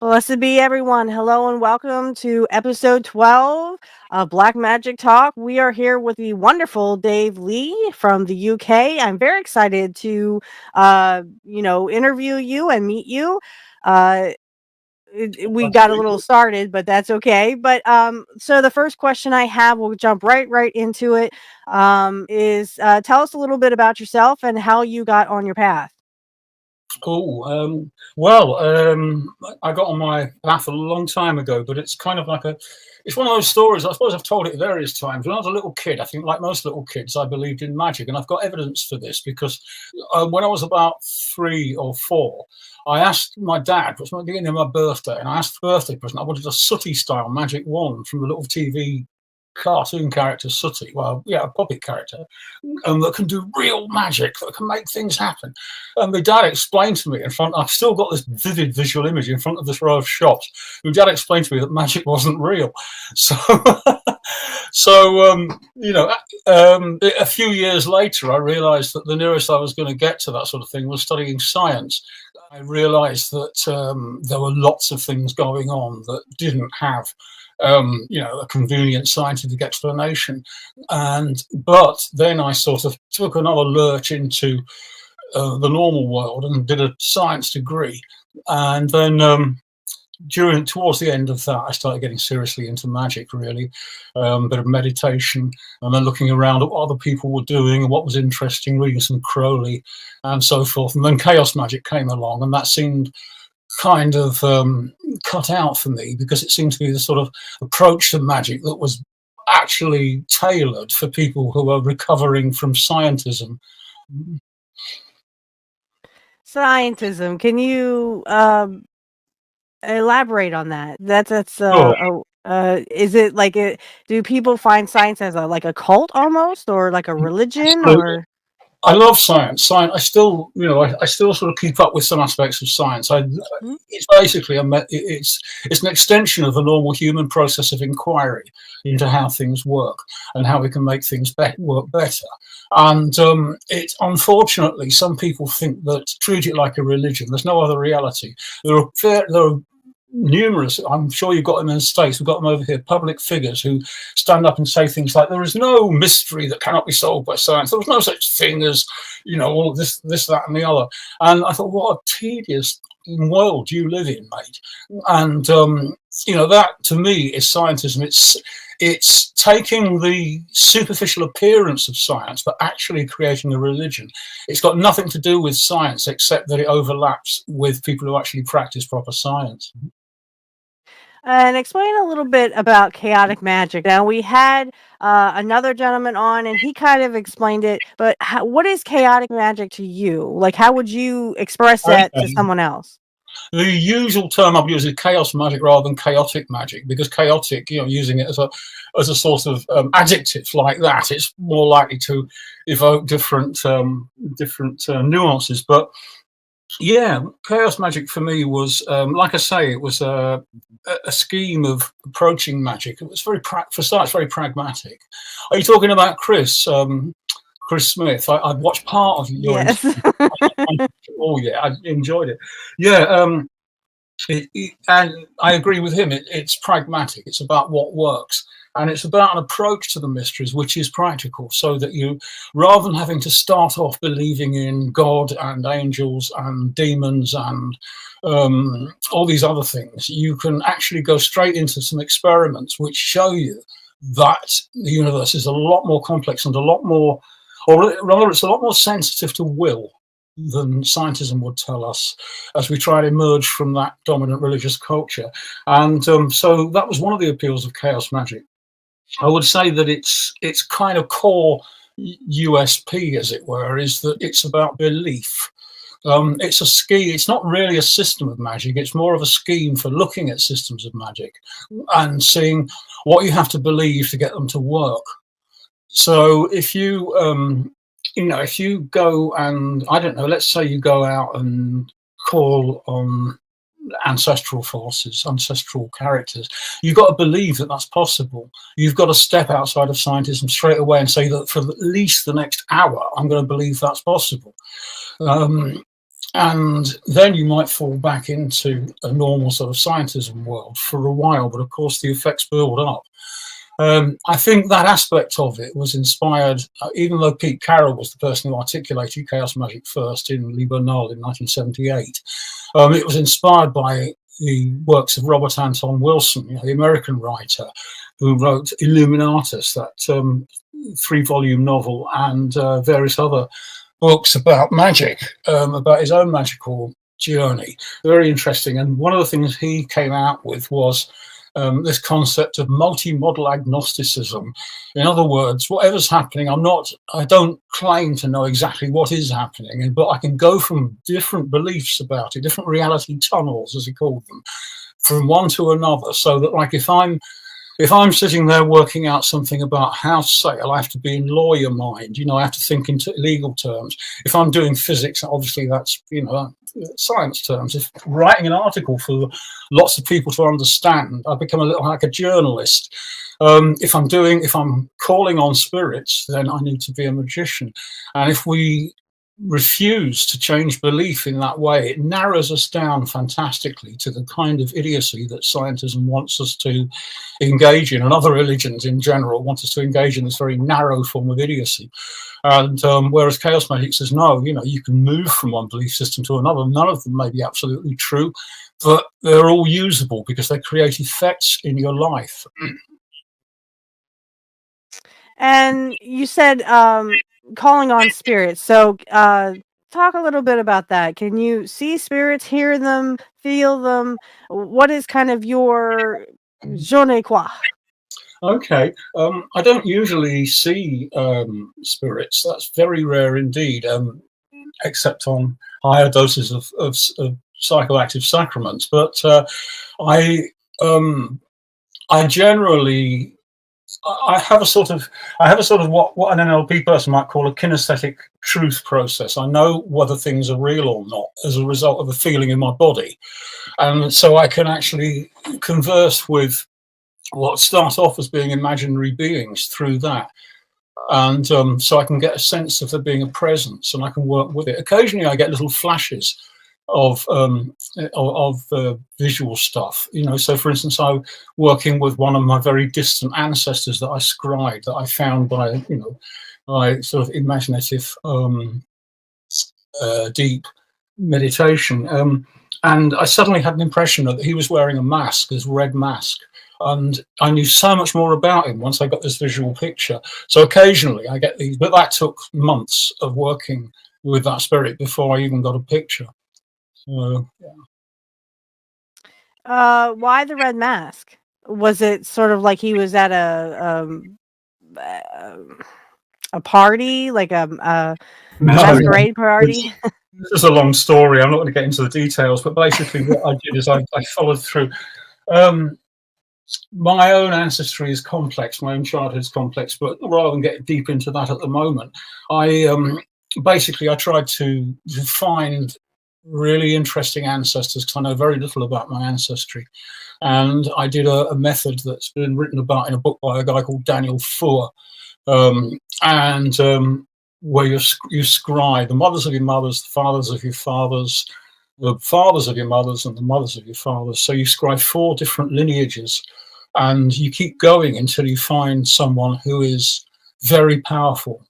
Blessed be everyone. Hello and welcome to episode 12 of Black Magic Talk. We are here with the wonderful Dave Lee from the UK. I'm very excited to, interview you and meet you. Uh, we That's got a pretty little cool. started, but that's okay. So the first question I have, we'll jump right into it. Is tell us a little bit about yourself and how you got on your path. Cool. I got on my path a long time ago, but it's kind of like it's one of those stories. I suppose I've told it various times. When I was a little kid, I think like most little kids, I believed in magic, and I've got evidence for this because when I was about 3 or 4, I asked my dad. It was at the beginning of my birthday, and I asked for a birthday present. I wanted a sooty style magic wand from the little TV cartoon character Sooty. Well, yeah, a puppet character, that can do real magic, that can make things happen. And my dad explained to me in front, I've still got this vivid visual image in front of this row of shops. My dad explained to me that magic wasn't real. So, a few years later, I realized that the nearest I was going to get to that sort of thing was studying science. I realized that there were lots of things going on that didn't have a convenient scientific explanation. But then I sort of took another lurch into the normal world and did a science degree. And then towards the end of that, I started getting seriously into magic, really, a bit of meditation, and then looking around at what other people were doing and what was interesting, reading some Crowley and so forth. And then chaos magic came along, and that seemed kind of cut out for me because it seemed to be the sort of approach to magic that was actually tailored for people who are recovering from scientism. Scientism. Can you elaborate on that? Oh, Is it like it? Do people find science as a cult almost, or like a religion, absolutely. or? I love science. Science. I still, I still sort of keep up with some aspects of science. Mhm. It's basically it's an extension of the normal human process of inquiry into how things work and how we can make things work better. And unfortunately, some people think that treat it like a religion. There's no other reality. There are numerous, I'm sure you've got them in the States, we've got them over here, public figures who stand up and say things like, there is no mystery that cannot be solved by science. There was no such thing as, all of this, that, and the other. And I thought, what a tedious world you live in, mate. And, that to me is scientism. It's taking the superficial appearance of science, but actually creating a religion. It's got nothing to do with science, except that it overlaps with people who actually practice proper science. And explain a little bit about chaotic magic. Now we had another gentleman on, and he kind of explained it. But what is chaotic magic to you? Like, how would you express that to Okay. someone else? The usual term I've used is chaos magic rather than chaotic magic, because chaotic, using it as a sort of adjective like that, it's more likely to evoke different nuances. But yeah, chaos magic for me was, like I say, it was a scheme of approaching magic. It was for starters, very pragmatic. Are you talking about Chris Smith? I've watched part of your Yes. interview. Oh yeah, I enjoyed it. Yeah, and I agree with him. It's pragmatic. It's about what works, and it's about an approach to the mysteries which is practical, so that you, rather than having to start off believing in God and angels and demons and all these other things, you can actually go straight into some experiments which show you that the universe is a lot more complex and a lot more, or rather, it's a lot more sensitive to will than scientism would tell us, as we try to emerge from that dominant religious culture. And so that was one of the appeals of chaos magic. I would say that its kind of core USP, as it were, is that it's about belief. It's a scheme. It's not really a system of magic. It's more of a scheme for looking at systems of magic and seeing what you have to believe to get them to work. So if you go and, I don't know, let's say you go out and call on ancestral forces, ancestral characters, you've got to believe that that's possible. You've got to step outside of scientism straight away and say that for at least the next hour, I'm going to believe that's possible. and then you might fall back into a normal sort of scientism world for a while, but of course the effects build up. I think that aspect of it was inspired, even though Pete Carroll was the person who articulated chaos magic first in Liber Null in 1978, it was inspired by the works of Robert Anton Wilson, the American writer who wrote Illuminatus, that 3-volume novel, and various other books about magic, about his own magical journey. Very interesting. And one of the things he came out with was this concept of multi-model agnosticism. In other words, whatever's happening, I don't claim to know exactly what is happening, but I can go from different beliefs about it, different reality tunnels, as he called them, from one to another. So that, like, if I'm sitting there working out something about house sale, I have to be in lawyer mind. I have to think in legal terms. If I'm doing physics, obviously that's science terms. If writing an article for lots of people to understand, I become a little like a journalist. If I'm calling on spirits, then I need to be a magician. And if we refuse to change belief in that way, it narrows us down fantastically to the kind of idiocy that scientism wants us to engage in, and other religions in general want us to engage in this very narrow form of idiocy. And whereas chaos magic says, no, you can move from one belief system to another. None of them may be absolutely true, but they're all usable because they create effects in your life. And you said calling on spirits. So talk a little bit about that. Can you see spirits, hear them, feel them? What is kind of your je ne quoi? Okay, I don't usually see spirits. That's very rare indeed, except on higher doses of psychoactive sacraments. But I generally I have a sort of what an NLP person might call a kinesthetic truth process. I know whether things are real or not as a result of a feeling in my body, and so I can actually converse with what start off as being imaginary beings through that. And so I can get a sense of there being a presence, and I can work with it. Occasionally, I get little flashes of visual stuff. So for instance, I'm working with one of my very distant ancestors that I scried, that I found by by sort of imaginative deep meditation. And I suddenly had an impression that he was wearing a mask, this red mask. And I knew so much more about him once I got this visual picture. So occasionally I get these, but that took months of working with that spirit before I even got a picture. So, yeah. Why the red mask? Was it sort of like he was at a party, like a masquerade party? This is a long story. I'm not going to get into the details, but basically what I did is I followed through. My own ancestry is complex, my own childhood is complex, but rather than get deep into that at the moment, I tried to find really interesting ancestors because I know very little about my ancestry. And I did a method that's been written about in a book by a guy called Daniel Fuhr, where you scry the mothers of your mothers, the fathers of your fathers, the fathers of your mothers, and the mothers of your fathers. So you scry 4 different lineages, and you keep going until you find someone who is very powerful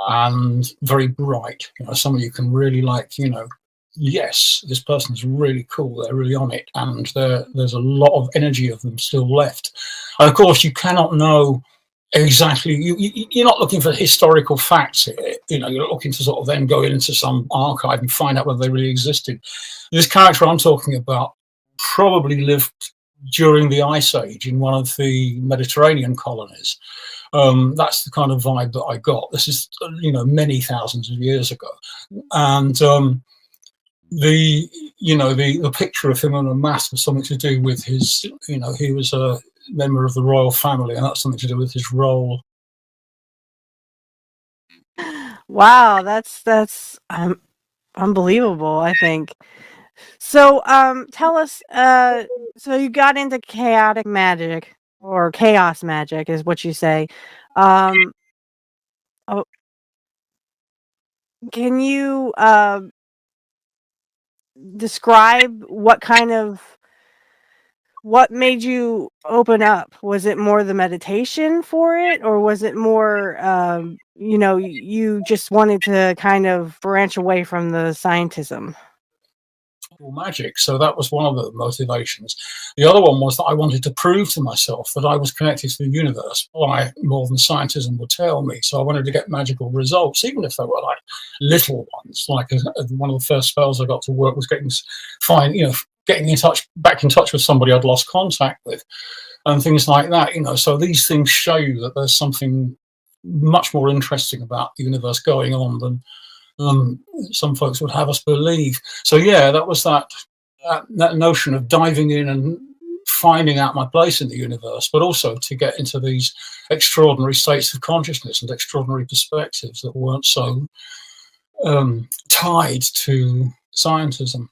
and very bright. Someone you can really yes, this person's really cool, they're really on it, and there's a lot of energy of them still left. And of course, you cannot know exactly, you're not looking for historical facts here. You're looking to sort of then go into some archive and find out whether they really existed. This character I'm talking about probably lived during the Ice Age in one of the Mediterranean colonies. That's the kind of vibe that I got. This is many thousands of years ago, and the picture of him on a mask was something to do with his, he was a member of the royal family, and that's something to do with his role. Wow, that's unbelievable, I think. So tell us, so you got into chaotic magic, or chaos magic is what you say. Oh, can you describe what made you open up? Was it more the meditation for it, or was it more, you just wanted to kind of branch away from the scientism? Magic. So that was one of the motivations. The other one was that I wanted to prove to myself that I was connected to the universe by more than scientism would tell me. So I wanted to get magical results, even if they were like little ones. Like one of the first spells I got to work was getting back in touch with somebody I'd lost contact with, and things like that. So these things show you that there's something much more interesting about the universe going on than some folks would have us believe. So yeah, that was that notion of diving in and finding out my place in the universe, but also to get into these extraordinary states of consciousness and extraordinary perspectives that weren't so tied to scientism.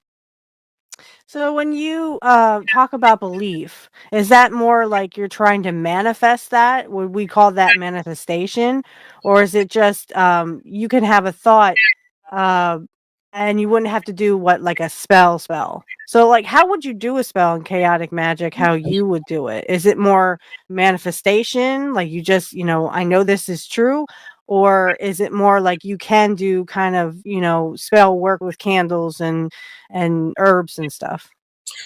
So when you talk about belief, is that more like you're trying to manifest that? Would we call that manifestation? Or is it just you can have a thought uh, and you wouldn't have to do like a spell? So like how would you do a spell in chaotic magic, how you would do it? Is it more manifestation? Like you just, I know this is true? Or is it more like you can do kind of, spell work with candles and herbs and stuff?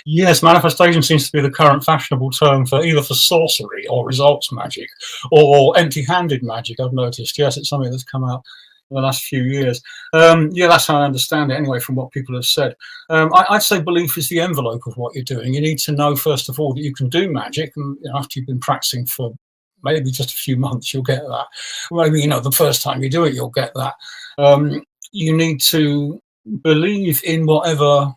Yes, manifestation seems to be the current fashionable term for either for sorcery or results magic or empty-handed magic, I've noticed. Yes, it's something that's come out in the last few years. Yeah, that's how I understand it anyway from what people have said. I'd say belief is the envelope of what you're doing. You need to know, first of all, that you can do magic, and after you've been practicing for maybe just a few months, you'll get that. Maybe, the first time you do it, you'll get that. You need to believe in whatever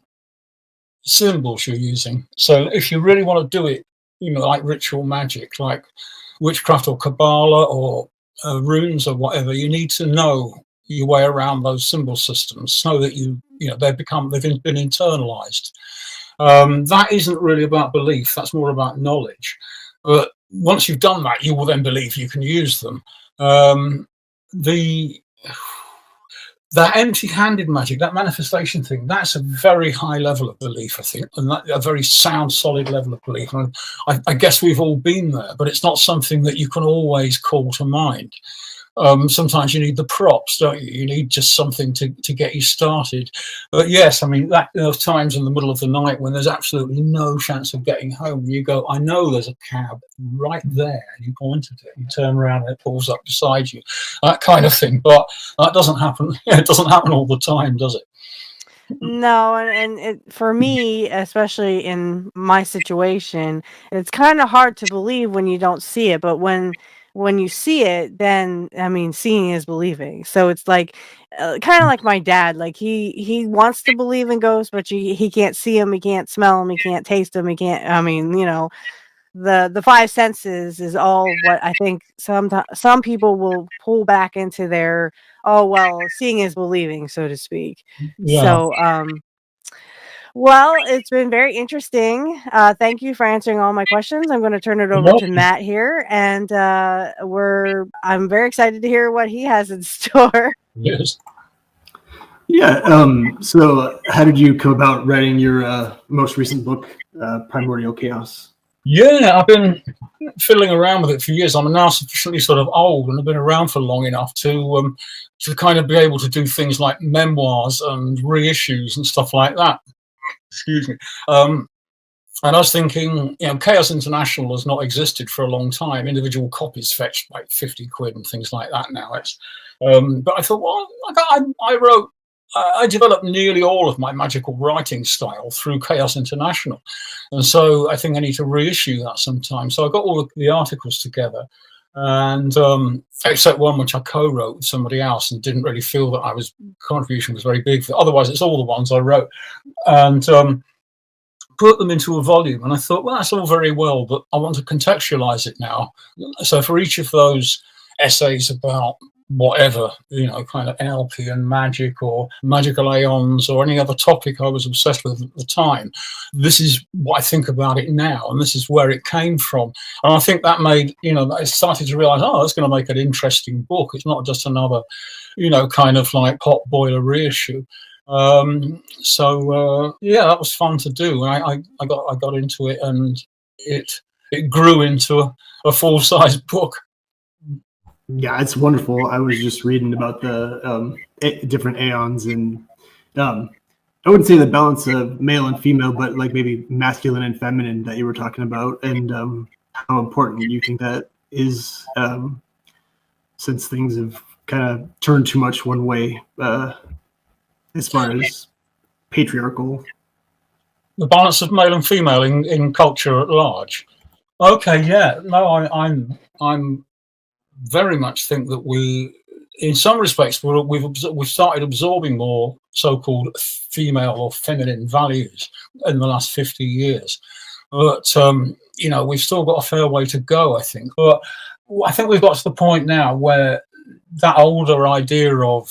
symbols you're using. So if you really want to do it, like ritual magic, like witchcraft or Kabbalah or runes or whatever, you need to know your way around those symbol systems so that they've been internalized. That isn't really about belief, that's more about knowledge. But once you've done that, you will then believe you can use them. That empty-handed magic, that manifestation thing, that's a very high level of belief, I think, and a very sound, solid level of belief. And I guess we've all been there, but it's not something that you can always call to mind. Sometimes you need the props, don't you? You need just something to get you started. But yes, I mean, those times in the middle of the night when there's absolutely no chance of getting home, you go, I know there's a cab right there, and you point at it, you turn around and it pulls up beside you, that kind of thing. But that doesn't happen. It doesn't happen all the time, does it? No, and for me, especially in my situation, it's kind of hard to believe when you don't see it, but when you see it, then I mean, seeing is believing. So it's like kind of like my dad. Like he wants to believe in ghosts, but he can't see them, he can't smell them, he can't taste them, he can't. I mean, the five senses is all what I think some people will pull back into their, oh well, seeing is believing, so to speak. Yeah. So well, it's been very interesting. Thank you for answering all my questions. I'm going to turn it over to Matt here, and I'm very excited to hear what he has in store. Yes. Yeah. So, how did you come about writing your most recent book, Primordial Chaos? Yeah, I've been fiddling around with it for years. I'm now sufficiently sort of old, and I've been around for long enough to kind of be able to do things like memoirs and reissues and stuff like that. Excuse me. And I was thinking, Chaos International has not existed for a long time. Individual copies fetch like 50 quid and things like that now. But I thought, well, I developed nearly all of my magical writing style through Chaos International. And so I think I need to reissue that sometime. So I got all the articles together, and except one which I co-wrote with somebody else and didn't really feel that contribution was very big. Otherwise, it's all the ones I wrote. And put them into a volume. And I thought, well, that's all very well, but I want to contextualize it now. So for each of those essays about whatever, kind of NLP and magic or magical aeons or any other topic I was obsessed with at the time, this is what I think about it now, and this is where it came from. And I think that made, I started to realize, that's going to make an interesting book. It's not just another, kind of like pot boiler reissue. Yeah, that was fun to do. And I got into it, and it grew into a full-size book. Yeah, it's wonderful. I was just reading about the different aeons, and I wouldn't say the balance of male and female, but like maybe masculine and feminine that you were talking about, and how important you think that is, since things have kind of turned too much one way, as far as patriarchal. The balance of male and female in culture at large. Okay, yeah, no, I'm very much think that we, in some respects, we've started absorbing more so-called female or feminine values in the last 50 years. But we've still got a fair way to go, I think. But I think we've got to the point now where that older idea of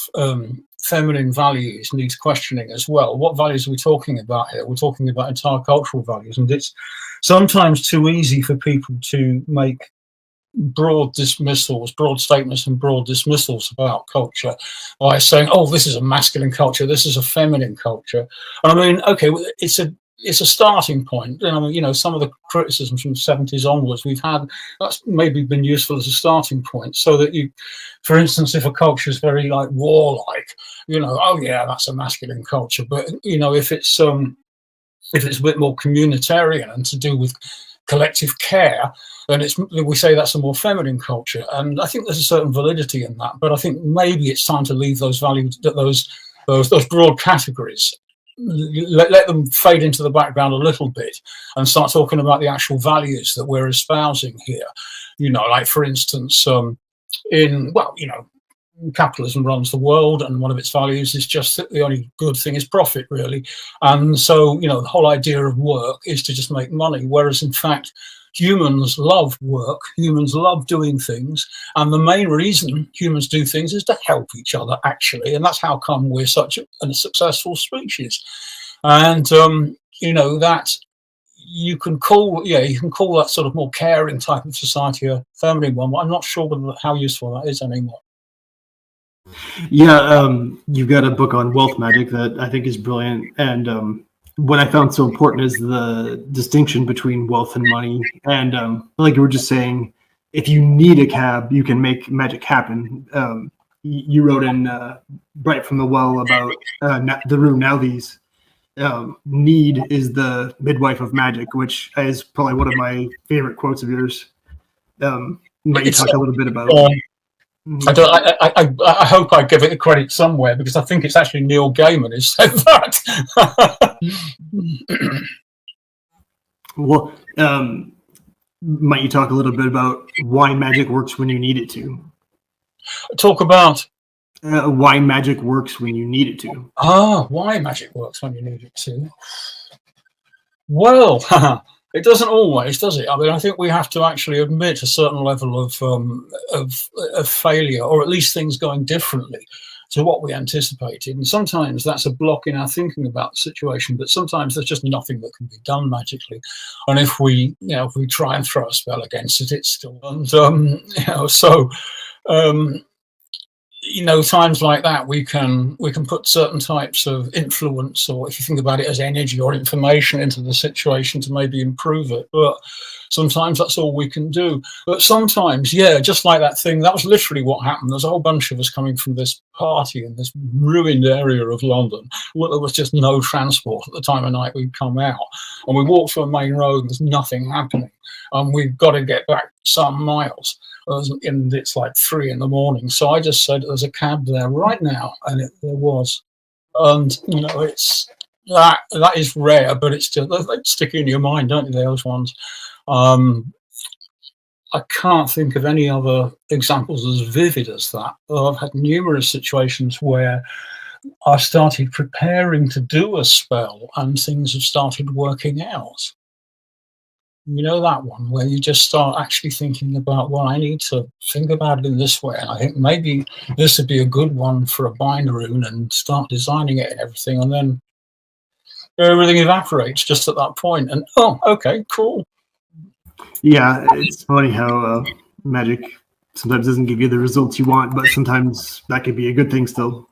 feminine values needs questioning as well. What values are we talking about here? We're talking about entire cultural values, and it's sometimes too easy for people to make broad dismissals, broad statements and broad dismissals about culture by saying, oh, this is a masculine culture, this is a feminine culture. And I mean, okay, it's a starting point. And I mean, some of the criticisms from the 70s onwards we've had, that's maybe been useful as a starting point, so that you, for instance, if a culture is very like warlike, oh yeah, that's a masculine culture. But if it's a bit more communitarian and to do with collective care, then we say that's a more feminine culture. And I think there's a certain validity in that. But I think maybe it's time to leave those values, those broad categories, let them fade into the background a little bit, and start talking about the actual values that we're espousing here. Like for instance, capitalism runs the world, and one of its values is just that the only good thing is profit, really. And so, the whole idea of work is to just make money, whereas in fact, humans love work, humans love doing things, and the main reason humans do things is to help each other, actually, and that's how come we're such a successful species. And that you can call that sort of more caring type of society a feminine one, but I'm not sure how useful that is anymore. Yeah, you've got a book on wealth magic that I think is brilliant, and what I found so important is the distinction between wealth and money. And like you were just saying, if you need a cab, you can make magic happen. You wrote in Bright from the Well about the Rue Nalvi's. Need is the midwife of magic, which is probably one of my favorite quotes of yours. Might you talk a little bit about it? I hope I give it the credit somewhere, because I think it's actually Neil Gaiman who said that. Well, might you talk a little bit about why magic works when you need it to? Talk about why magic works when you need it to. Why magic works when you need it to? Well, it doesn't always, does it? I mean, I think we have to actually admit a certain level of failure, or at least things going differently to what we anticipated. And sometimes that's a block in our thinking about the situation, but sometimes there's just nothing that can be done magically. And if we try and throw a spell against it, it's still. And times like that, we can put certain types of influence, or if you think about it as energy or information, into the situation to maybe improve it. But sometimes that's all we can do. But sometimes, just like that thing, that was literally what happened. There's a whole bunch of us coming from this party in this ruined area of London where there was just no transport at the time of night we'd come out. And we walked to a main road and there's nothing happening. And we've got to get back some miles. And it's like 3 a.m. So I just said, there's a cab there right now. And there was. And, it's that is rare, but it's still, they stick in your mind, don't they, those ones? I can't think of any other examples as vivid as that. I've had numerous situations where I started preparing to do a spell and things have started working out. That one where you just start actually thinking about, well, I need to think about it in this way. And I think maybe this would be a good one for a bind rune, and start designing it and everything. And then everything evaporates just at that point. And, oh, okay, cool. Yeah, it's funny how magic sometimes doesn't give you the results you want, but sometimes that could be a good thing still.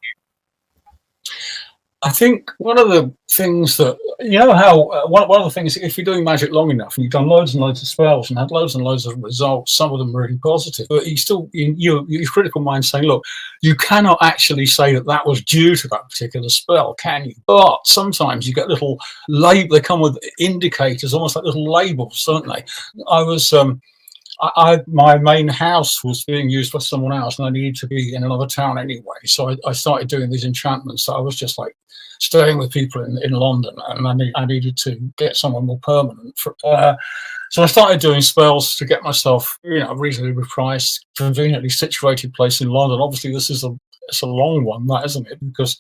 I think one of the things that, you know, how one of the things, if you're doing magic long enough and you've done loads and loads of spells and had loads and loads of results, some of them really positive, but you still, your critical mind saying, look, you cannot actually say that that was due to that particular spell, can you? But sometimes you get little label, they come with indicators, almost like little labels, don't they? I was, my main house was being used by someone else and I needed to be in another town anyway. So I started doing these enchantments. So I was just like staying with people in London, and I needed to get someone more permanent. So I started doing spells to get myself, you know, a reasonably priced, conveniently situated place in London. Obviously, it's a long one, that, isn't it? Because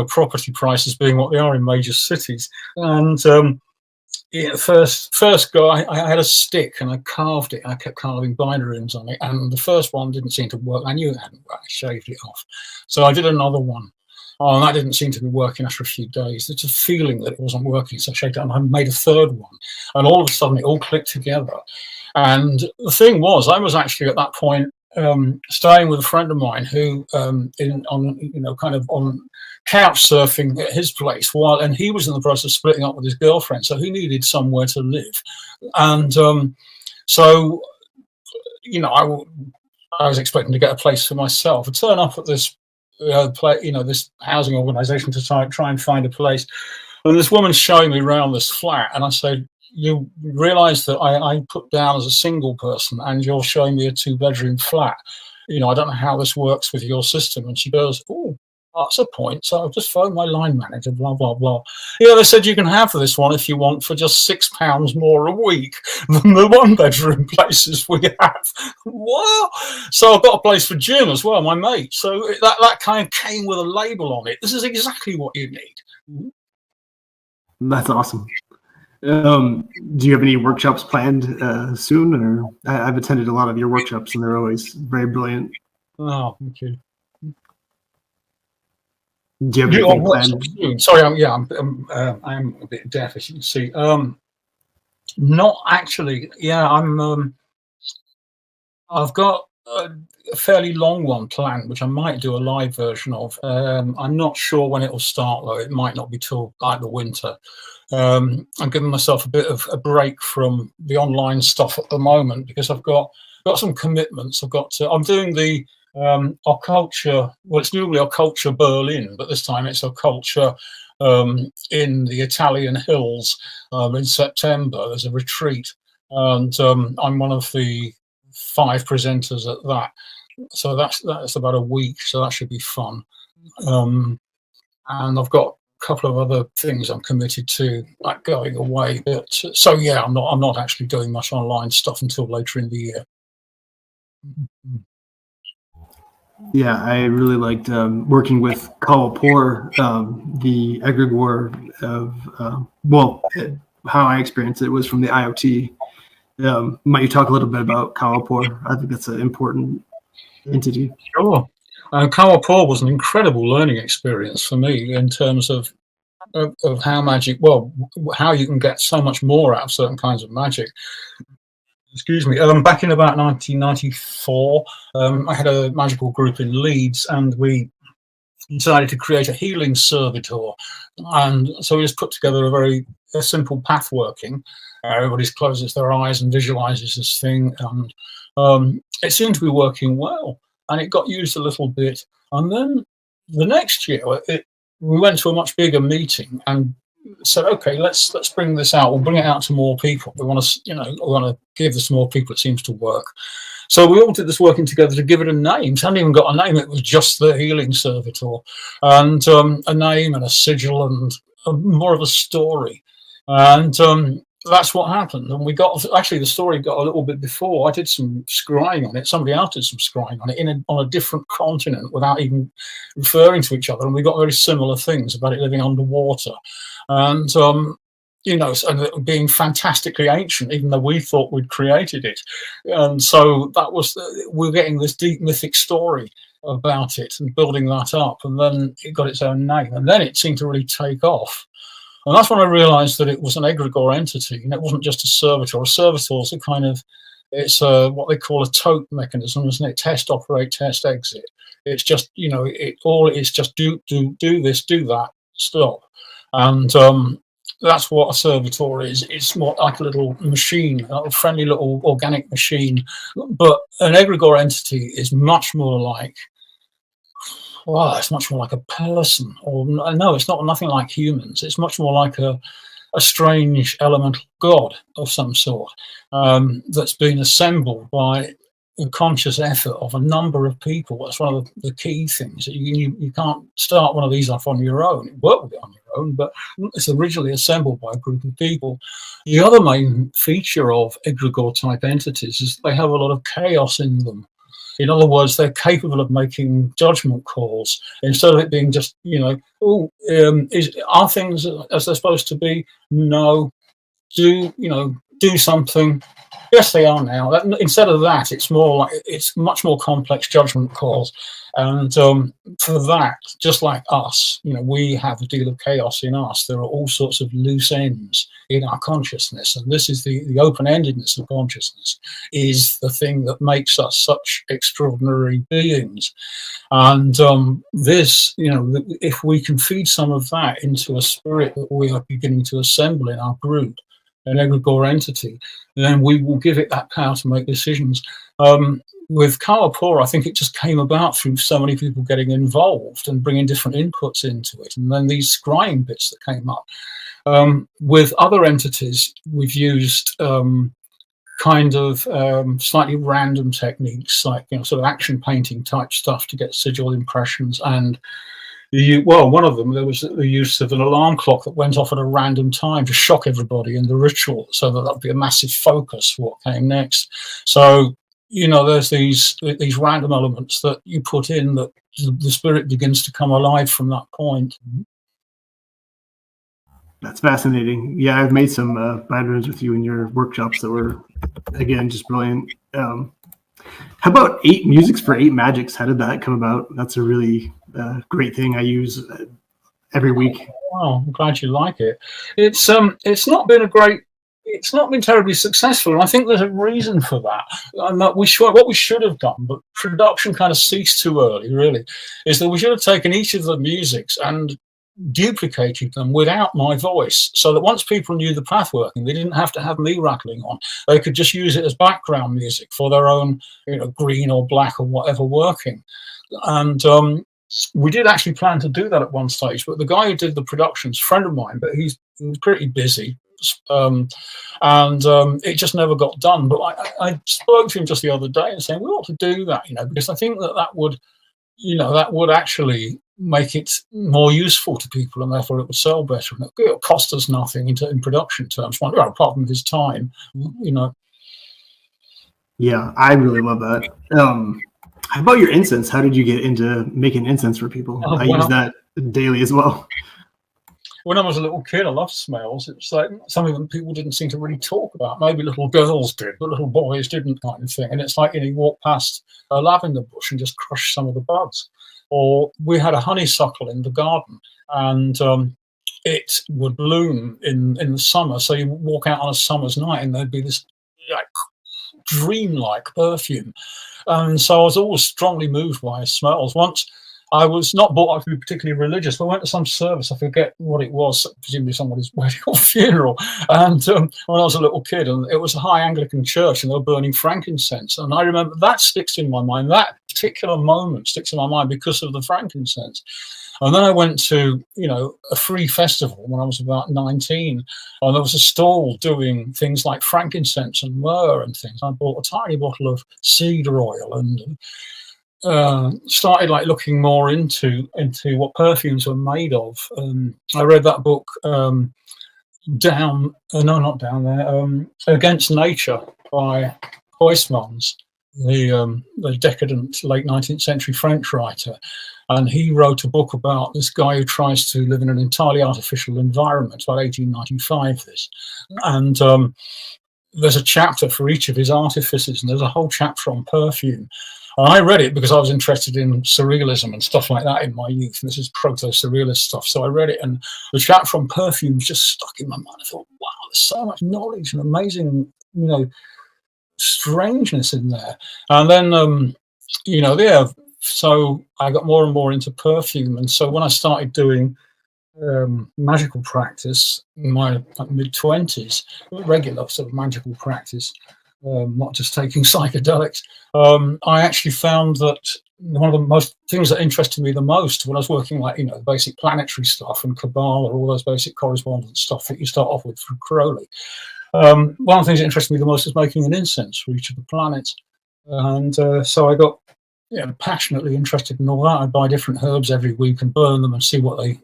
property prices being what they are in major cities. And yeah, first go, I had a stick and I carved it. I kept carving binaries on it, and the first one didn't seem to work. I knew it hadn't worked. I shaved it off. So I did another one. Oh, and that didn't seem to be working after a few days. There's a feeling that it wasn't working. So I shaved it and I made a third one. And all of a sudden it all clicked together. And the thing was, I was actually at that point staying with a friend of mine who on couch surfing at his place and he was in the process of splitting up with his girlfriend, so he needed somewhere to live. And so, you know, I was expecting to get a place for myself. I turn up at this this housing organization to try and find a place, and this woman's showing me around this flat, and I said, you realize that I put down as a single person and you're showing me a 2-bedroom flat. You know, I don't know how this works with your system. And she goes, oh, that's a point. So I've just phoned my line manager, blah, blah, blah. Yeah, they said you can have this one if you want for just £6 more a week than the 1-bedroom places we have. What? So I've got a place for Jim as well, my mate. So that kind of came with a label on it. This is exactly what you need. That's awesome. Do you have any workshops planned soon? Or I've attended a lot of your workshops and they're always very brilliant. Oh, thank you. Do you have anything planned? Sorry, I'm a bit deaf, as you can see. Not actually. Yeah, I've got a fairly long one planned, which I might do a live version of. I'm not sure when it will start, though. It might not be till like the winter. I'm giving myself a bit of a break from the online stuff at the moment because I've got some commitments. I'm doing the Occulture. Well, it's normally Occulture Berlin, but this time it's Occulture in the Italian hills in September. There's a retreat, and I'm one of the 5 presenters at that. So that's about a week. So that should be fun. And I've got couple of other things I'm committed to, like going away. But so yeah, I'm not actually doing much online stuff until later in the year. Yeah, I really liked working with Kawapor, the egregore of how I experienced it was from the IoT. Might you talk a little bit about Kawapor? I think that's an important entity. Sure. Kawapor was an incredible learning experience for me in terms of how how you can get so much more out of certain kinds of magic. Excuse me. Back in about 1994, I had a magical group in Leeds, and we decided to create a healing servitor. And so we just put together a very simple path working. Everybody closes their eyes and visualizes this thing, and it seemed to be working well. And it got used a little bit. And then the next year, we went to a much bigger meeting and said, okay, let's bring this out. We'll bring it out to more people. We want to give this to more people. It seems to work. So we all did this working together to give it a name. It hadn't even got a name. It was just the Healing Servitor, and a name and a sigil and more of a story. And that's what happened. And the story got a little bit before. I did some scrying on it. Somebody else did some scrying on it on a different continent without even referring to each other. And we got very similar things about it living underwater. And, and it being fantastically ancient, even though we thought we'd created it. And so we're getting this deep mythic story about it and building that up. And then it got its own name. And then it seemed to really take off. And that's when I realized that it was an egregore entity, and it wasn't just a servitor. A servitor is it's what they call a tote mechanism, isn't it? Test, operate, test, exit. It's just, all it is just do this, do that, stop. And that's what a servitor is. It's more like a little machine, a friendly little organic machine. But an egregore entity is much more like, well, it's much more like a person. Or no, it's not nothing like humans. It's much more like a strange elemental god of some sort that's been assembled by the conscious effort of a number of people. That's one of the key things. You can't start one of these off on your own. You work with it on your own, but it's originally assembled by a group of people. The other main feature of egregore type entities is they have a lot of chaos in them. In other words, they're capable of making judgment calls instead of it being just, are things as they're supposed to be? No. Do something. Yes, they are now. Instead of that, it's much more complex judgment calls. And for that, just like us, we have a deal of chaos in us. There are all sorts of loose ends in our consciousness. And this is the open-endedness of consciousness is the thing that makes us such extraordinary beings. And this, if we can feed some of that into a spirit that we are beginning to assemble in our group, an egregore entity, then we will give it that power to make decisions. With Kawapura, I think it just came about through so many people getting involved and bringing different inputs into it, and then these scrying bits that came up. With other entities, we've used slightly random techniques, like sort of action painting type stuff to get sigil impressions. And one of them, there was the use of an alarm clock that went off at a random time to shock everybody in the ritual, so that would be a massive focus for what came next. So, there's these random elements that you put in that the spirit begins to come alive from that point. That's fascinating. Yeah, I've made some mind runes with you in your workshops that were, again, just brilliant. How about 8 musics for 8 magics? How did that come about? That's a really great thing I use every week. Wow, I'm glad you like it. It's not been terribly successful, and I think there's a reason for that. What we should have done, but production kind of ceased too early, really, is that we should have taken each of the musics and duplicated them without my voice, so that once people knew the path working, they didn't have to have me rattling on. They could just use it as background music for their own, green or black or whatever working. And we did actually plan to do that at one stage, but the guy who did the production's a friend of mine, but he was pretty busy. It just never got done. But I spoke to him just the other day and saying we ought to do that, because I think that would actually make it more useful to people, and therefore it would sell better, and it would cost us nothing in production terms, apart from his time. Yeah, I really love that. How about your incense? How did you get into making incense for people? I use that daily as well. When I was a little kid, I loved smells. It's like something that people didn't seem to really talk about. Maybe little girls did, but little boys didn't, kind of thing. And it's like you walk past a lavender bush and just crush some of the buds. Or we had a honeysuckle in the garden, and it would bloom in the summer. So you walk out on a summer's night, and there'd be this dreamlike perfume. And so I was always strongly moved by smells. Once I was not brought up to be particularly religious, but I went to some service. I forget what it was, presumably somebody's wedding or funeral. And when I was a little kid, and it was a high Anglican church, and they were burning frankincense. And I remember that sticks in my mind. That particular moment sticks in my mind because of the frankincense. And then I went to, a free festival when I was about 19, and there was a stall doing things like frankincense and myrrh and things. I bought a tiny bottle of cedar oil and started looking more into what perfumes were made of. I read that book, Against Nature by Huysmans, the decadent late 19th century French writer. And he wrote a book about this guy who tries to live in an entirely artificial environment, about 1895 this. And there's a chapter for each of his artifices, and there's a whole chapter on perfume. And I read it because I was interested in surrealism and stuff like that in my youth. And this is proto-surrealist stuff. So I read it, and the chapter on perfume just stuck in my mind. I thought, wow, there's so much knowledge and amazing, strangeness in there. And then, so I got more and more into perfume. And so when I started doing magical practice in my mid-20s, regular sort of magical practice, not just taking psychedelics, I actually found that one of the most things that interested me the most when I was working, like, basic planetary stuff and Kabbalah, all those basic correspondence stuff that you start off with from Crowley. One of the things that interested me the most is making an incense for each of the planets. And so I got passionately interested in all that. I'd buy different herbs every week and burn them and see what they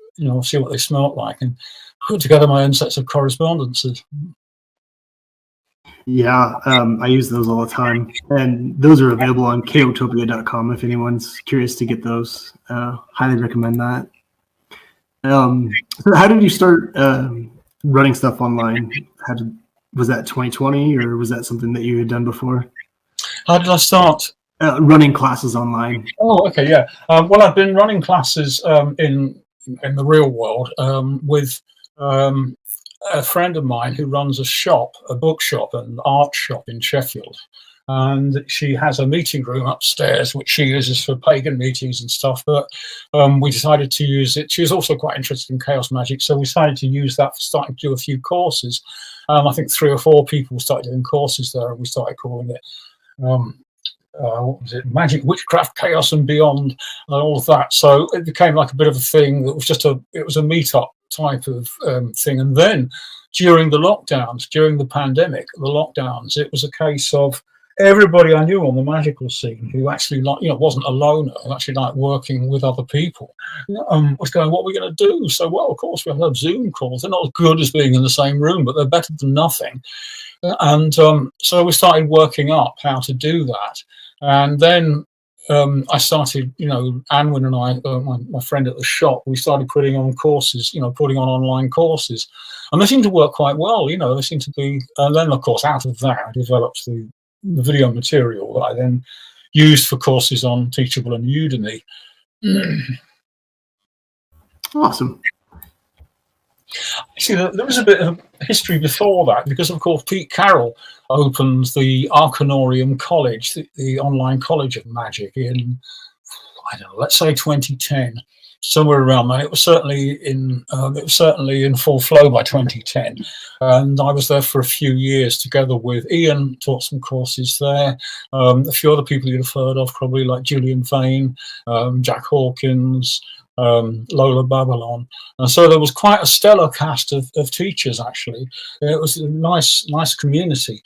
smelt like, and put together my own sets of correspondences. Yeah, I use those all the time, and those are available on chaotopia.com if anyone's curious to get those. Highly recommend that. So how did you start running stuff online? Was that 2020, or was that something that you had done before? How did I start? Running classes online. Oh, okay, yeah. Well, I've been running classes in the real world with a friend of mine who runs a bookshop, an art shop in Sheffield. And she has a meeting room upstairs, which she uses for pagan meetings and stuff. But we decided to use it. She was also quite interested in chaos magic, so we decided to use that for starting to do a few courses. I think 3 or 4 people started doing courses there, and we started calling it what was it? Magic, Witchcraft, Chaos and Beyond, and all of that. So it became like a bit of a thing that was it was a meetup type of thing. And then during the lockdowns, during the pandemic, it was a case of everybody I knew on the magical scene who actually wasn't a loner, who actually liked working with other people, was going, what are we going to do? So, well, of course, we'll have Zoom calls. They're not as good as being in the same room, but they're better than nothing. And so we started working up how to do that. And then I started, Anwin and I, my friend at the shop, we started putting on courses, putting on online courses. And they seemed to work quite well, they seem to be. And then, of course, out of that, I developed the video material that I then used for courses on Teachable and Udemy. Awesome. See, there was a bit of history before that, because, of course, Pete Carroll opened the Arcanorium College, the online college of magic, in, I don't know, let's say 2010, somewhere around that. It was certainly in full flow by 2010, and I was there for a few years together with Ian. Taught some courses there. A few other people you'd have heard of, probably, like Julian Vane, Jack Hawkins, Lola Babylon, and so there was quite a stellar cast of teachers. Actually, it was a nice community.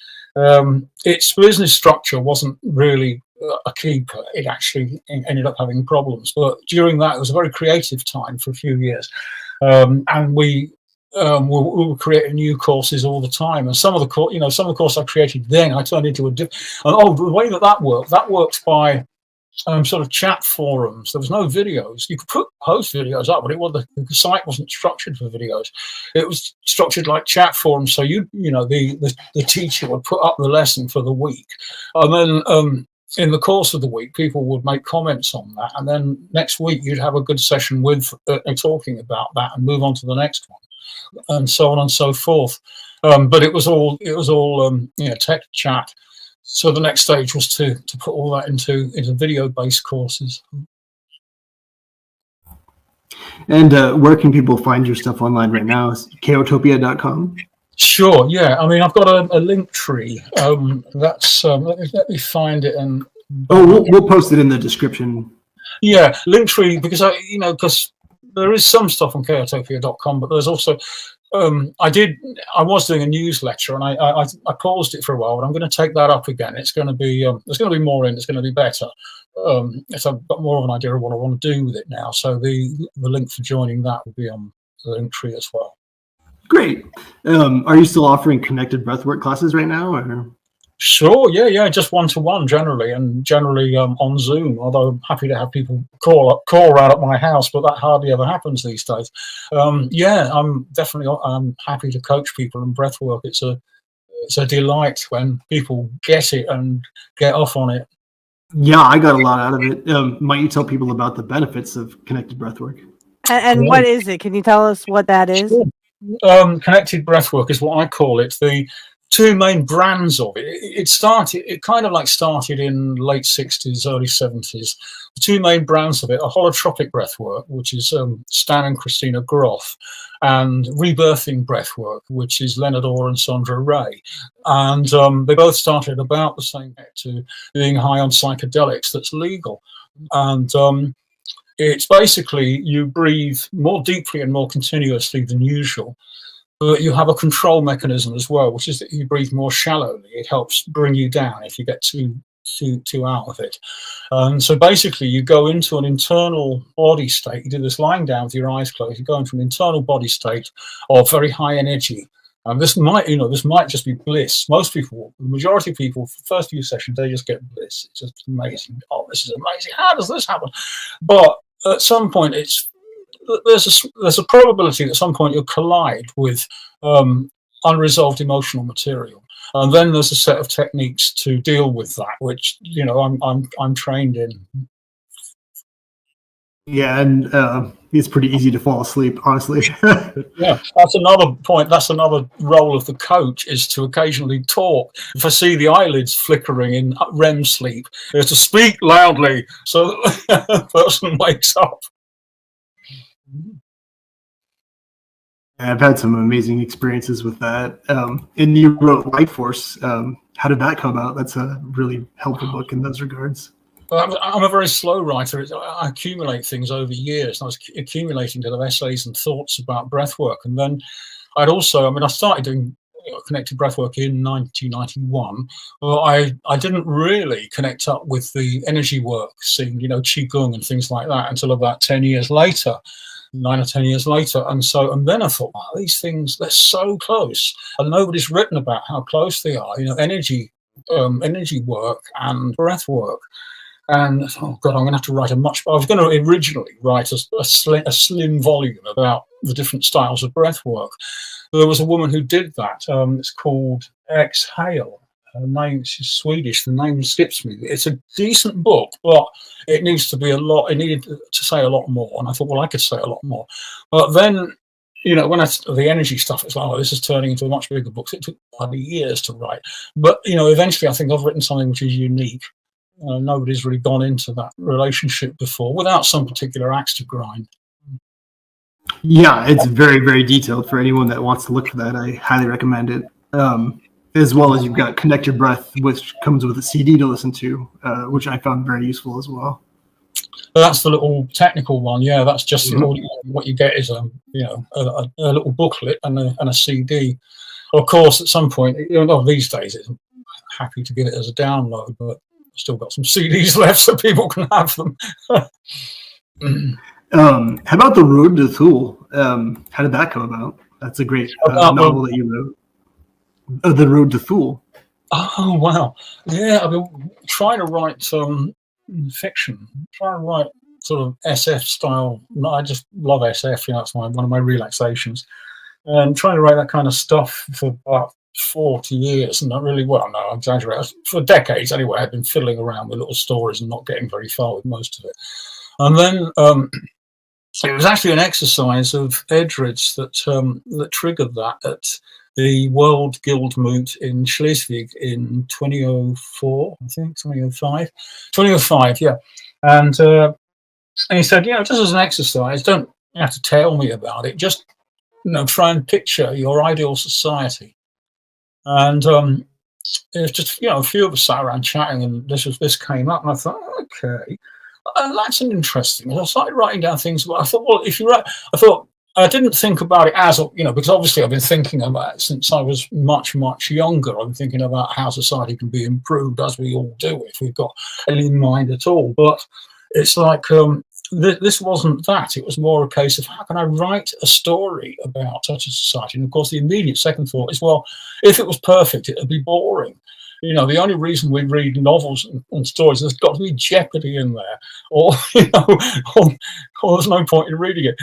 Its business structure wasn't really a keeper. It actually ended up having problems, but during that, it was a very creative time for a few years, and we were creating new courses all the time. And some of the courses I created then, I turned into the way that works by sort of chat forums. There was no videos. You could post videos up, but the site wasn't structured for videos. It was structured like chat forums. So the teacher would put up the lesson for the week, and then in the course of the week, people would make comments on that, and then next week you'd have a good session with talking about that, and move on to the next one, and so on and so forth. But it was all tech chat. So the next stage was to put all that into video-based courses. And where can people find your stuff online right now? Is chaotopia.com? Sure, yeah. I mean, I've got a link tree. That's let me find it. And we'll post it in the description. Yeah, Linktree, because there is some stuff on chaotopia.com, but there's also I was doing a newsletter, and I paused it for a while, but I'm going to take that up again. It's going to be there's going to be more in. It's going to be better. So I've got more of an idea of what I want to do with it now. So the link for joining that will be on the Linktree as well. Great. Are you still offering connected breathwork classes right now, or? Sure, yeah, just one-to-one generally, and generally on Zoom, although I'm happy to have people call around at my house, but that hardly ever happens these days. I'm happy to coach people in breathwork. It's a delight when people get it and get off on it. Yeah, I got a lot out of it. Might you tell people about the benefits of connected breathwork? And what is it? Can you tell us what that is? Sure. Connected breathwork is what I call it. two main brands of it. It kind of like started in late 60s, early 70s. The two main brands of it are holotropic breathwork, which is Stan and Christina Groth, and rebirthing breathwork, which is Leonard Orr and Sandra Ray. And they both started about the same to being high on psychedelics that's legal. And it's basically you breathe more deeply and more continuously than usual. But you have a control mechanism as well, which is that you breathe more shallowly. It helps bring you down if you get too out of it. So basically, you go into an internal body state. You do this lying down with your eyes closed. You go into an internal body state of very high energy. And this might just be bliss. Most people, the majority of people, for the first few sessions, they just get bliss. It's just amazing. Oh, this is amazing. How does this happen? But at some point, there's a probability that at some point you'll collide with unresolved emotional material, and then there's a set of techniques to deal with that, which I'm trained in. Yeah, and it's pretty easy to fall asleep, honestly. Yeah, that's another point. That's another role of the coach, is to occasionally talk. If I see the eyelids flickering in REM sleep, is to speak loudly so that the person wakes up. I've had some amazing experiences with that. And you wrote Life Force. How did that come out? That's a really helpful book in those regards. I'm a very slow writer. I accumulate things over years. I was accumulating kind of essays and thoughts about breathwork. And then I started doing connected breathwork in 1991. But I didn't really connect up with the energy work scene, Qigong and things like that, until about 10 years later. 9 or 10 years later. And then I thought, wow, these things, they're so close, and nobody's written about how close they are, energy work and breath work. And oh God, I'm going to have to write I was going to originally write a slim volume about the different styles of breath work. There was a woman who did that. It's called Exhale. Her name, she's Swedish. The name skips me. It's a decent book, but it needs to be a lot. It needed to say a lot more, and I thought, well, I could say a lot more. But then, when the energy stuff, it's like, oh, this is turning into a much bigger book. It took probably years to write, but eventually, I think I've written something which is unique. Nobody's really gone into that relationship before without some particular axe to grind. Yeah, it's very, very detailed for anyone that wants to look for that. I highly recommend it. As well as you've got Connect Your Breath, which comes with a CD to listen to, which I found very useful as well. That's the little technical one. Yeah, that's just what you get is a little booklet and a CD. Of course, at some point, these days, it's happy to get it as a download, but I've still got some CDs left so people can have them. How about The Road to Thule? How did that come about? That's a great novel that you wrote. The Road to Thule. Oh wow! Yeah, I've been trying to write fiction. Trying to write sort of SF style. I just love SF. That's one of my relaxations. And trying to write that kind of stuff for about 40 years, and not really. Well, no, I exaggerate. For decades anyway, I've been fiddling around with little stories and not getting very far with most of it. And then it was actually an exercise of Edred's that triggered that at the World Guild Moot in Schleswig in 2004, I think, 2005, yeah. And he said, just as an exercise, don't have to tell me about it, just, try and picture your ideal society. And it was just, a few of us sat around chatting, and this came up, and I thought, okay, that's an interesting. I started writing down things. I thought, well, if you write, I didn't think about it as, because obviously I've been thinking about it since I was much, much younger. I'm thinking about how society can be improved, as we all do, if we've got any mind at all. But it's like, this wasn't that. It was more a case of, how can I write a story about such a society? And of course, the immediate second thought is, well, if it was perfect, it would be boring. The only reason we read novels and stories, there's got to be jeopardy in there, or or there's no point in reading it.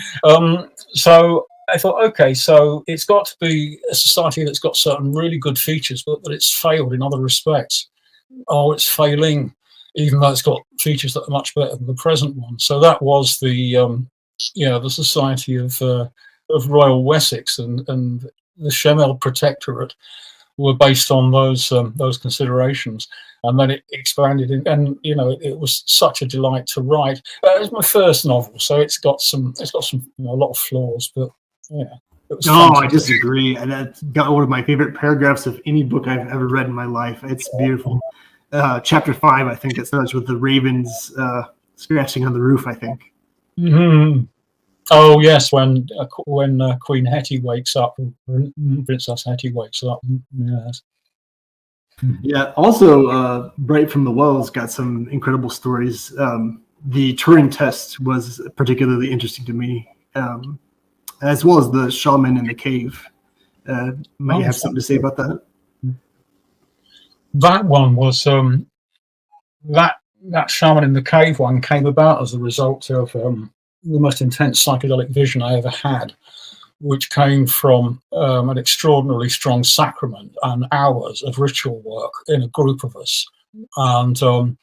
So I thought, okay, so it's got to be a society that's got certain really good features, but that it's failed in other respects, or it's failing, even though it's got features that are much better than the present one. So that was the Society of Royal Wessex and the Schemel Protectorate. were based on those considerations. And then it expanded, and it was such a delight to write. It was my first novel, so it's got some a lot of flaws, but yeah. No, I disagree. And that's got one of my favorite paragraphs of any book I've ever read in my life. It's beautiful. Chapter 5, I think it starts with the ravens scratching on the roof, I think. Mm-hmm. Oh yes, when Queen Hetty wakes up, Princess Hetty wakes up. Yes. Yeah. Also, Bright from the Wells got some incredible stories. The Turing test was particularly interesting to me, as well as the shaman in the cave. Might you have something to say about that? That one was that shaman in the cave one came about as a result of the most intense psychedelic vision I ever had, which came from an extraordinarily strong sacrament and hours of ritual work in a group of us, and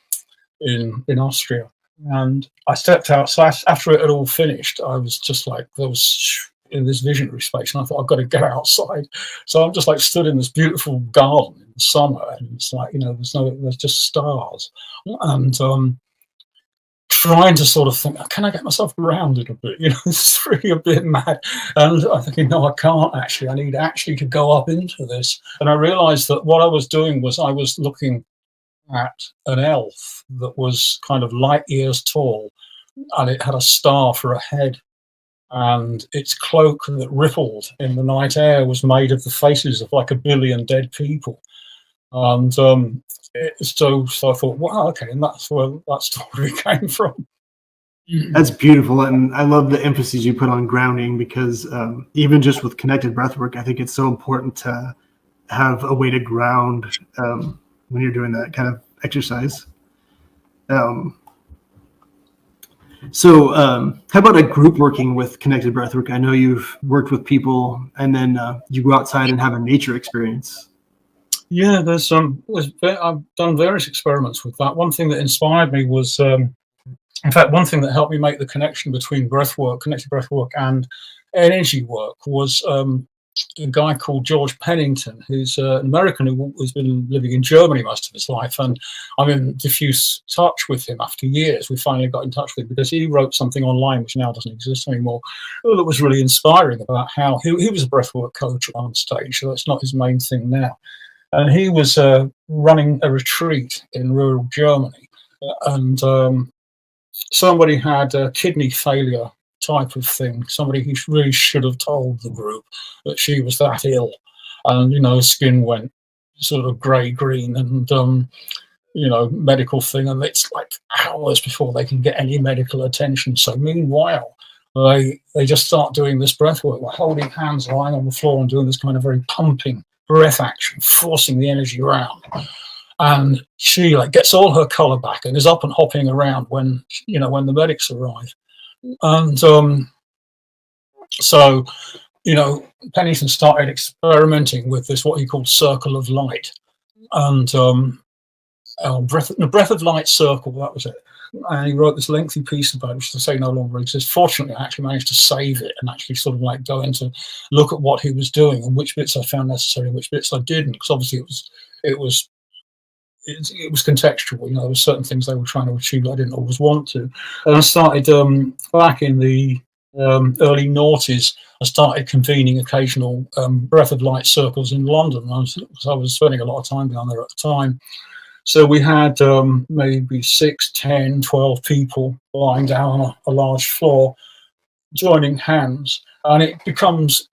in Austria. And I stepped outside after it had all finished. I was just like, there was in this visionary space, and I thought, I've got to get outside. So I'm just like stood in this beautiful garden in the summer, and it's like, there's just stars, and trying to sort of think, can I get myself grounded a bit? It's really a bit mad. And I'm thinking, no, I can't actually. I need actually to go up into this. And I realized that what I was doing was I was looking at an elf that was kind of light years tall, and it had a star for a head. And its cloak that rippled in the night air was made of the faces of like 1 billion dead people. And so I thought, wow, okay, and that's where that story came from. That's beautiful, and I love the emphasis you put on grounding, because even just with connected breathwork, I think it's so important to have a way to ground when you're doing that kind of exercise. So how about a group working with connected breathwork? I know you've worked with people, and then you go outside and have a nature experience. Yeah, I've done various experiments with that. One thing that inspired me was, in fact, one thing that helped me make the connection between connected breathwork and energy work was a guy called George Pennington, who's an American who's been living in Germany most of his life. And I'm in diffuse touch with him after years. We finally got in touch with him because he wrote something online, which now doesn't exist anymore, that was really inspiring about how he was a breathwork coach on stage. So that's not his main thing now. And he was running a retreat in rural Germany, and somebody had a kidney failure type of thing. Somebody who really should have told the group that she was that ill, and skin went sort of grey-green, and medical thing, and it's like hours before they can get any medical attention. So meanwhile, they just start doing this breath work, like holding hands, lying on the floor, and doing this kind of very pumping breath action, forcing the energy around. And she gets all her colour back and is up and hopping around when the medics arrive. And so Pennington started experimenting with this, what he called circle of light, and breath of light circle, that was it. And he wrote this lengthy piece about it, which to say no longer exists. Fortunately, I actually managed to save it and actually sort of go into look at what he was doing and which bits I found necessary and which bits I didn't, because obviously it was contextual. There were certain things they were trying to achieve that I didn't always want to. And I started back in the early noughties. I started convening occasional breath of light circles in London. I was spending a lot of time down there at the time. So we had maybe 6, 10, 12 people lying down on a large floor, joining hands. And it becomes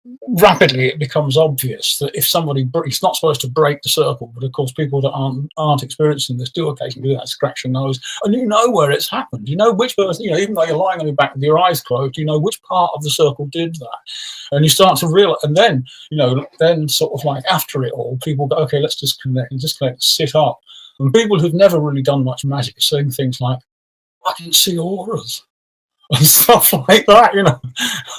obvious that if somebody, he's not supposed to break the circle, but of course people that aren't experiencing this do occasionally do that, scratch your nose, and you know where it's happened. You know which person, even though you're lying on your back with your eyes closed, you know which part of the circle did that. And you start to realize, and then, then sort of after it all, people go, okay, let's disconnect, sit up. And people who've never really done much magic are saying things like, I can see auras and stuff like that,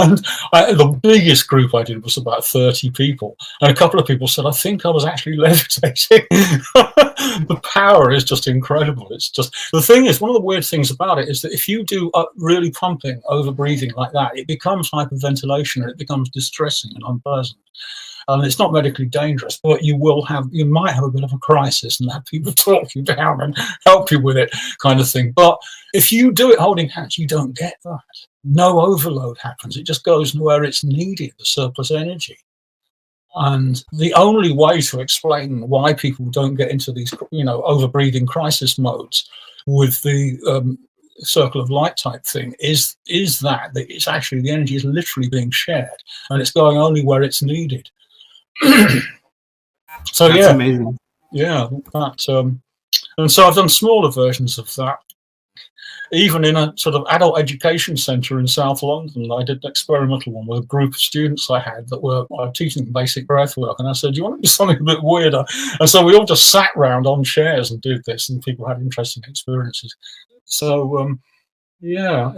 And the biggest group I did was about 30 people. And a couple of people said, I think I was actually levitating. The power is just incredible. It's just, the thing is, one of the weird things about it is that if you do really pumping, over breathing like that, it becomes hyperventilation and it becomes distressing and unpleasant. and it's not medically dangerous, but you might have a bit of a crisis and have people talk you down and help you with it, kind of thing. But if you do it holding hands, you don't get that. No overload happens. It just goes where it's needed, the surplus energy. And the only way to explain why people don't get into these, overbreathing crisis modes with the circle of light type thing is that it's actually, the energy is literally being shared and it's going only where it's needed. So That's amazing. Yeah, that and so I've done smaller versions of that. Even in a sort of adult education centre in South London, I did an experimental one with a group of students I had that were teaching basic breath work. And I said, do you want to do something a bit weirder? And so we all just sat round on chairs and did this, and people had interesting experiences. So, yeah,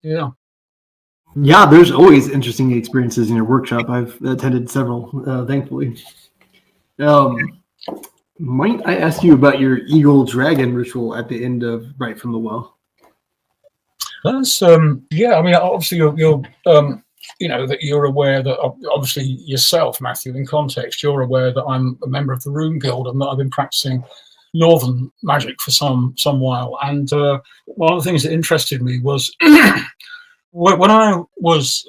Yeah, there's always interesting experiences in your workshop. I've attended several, thankfully. Might I ask you about your eagle dragon ritual at the end of Right from the Well? That's yeah. I mean, obviously, you're that you're aware that obviously yourself, Matthew, in context, you're aware that I'm a member of the Rune Guild and that I've been practicing Northern magic for some while. And one of the things that interested me was when I was,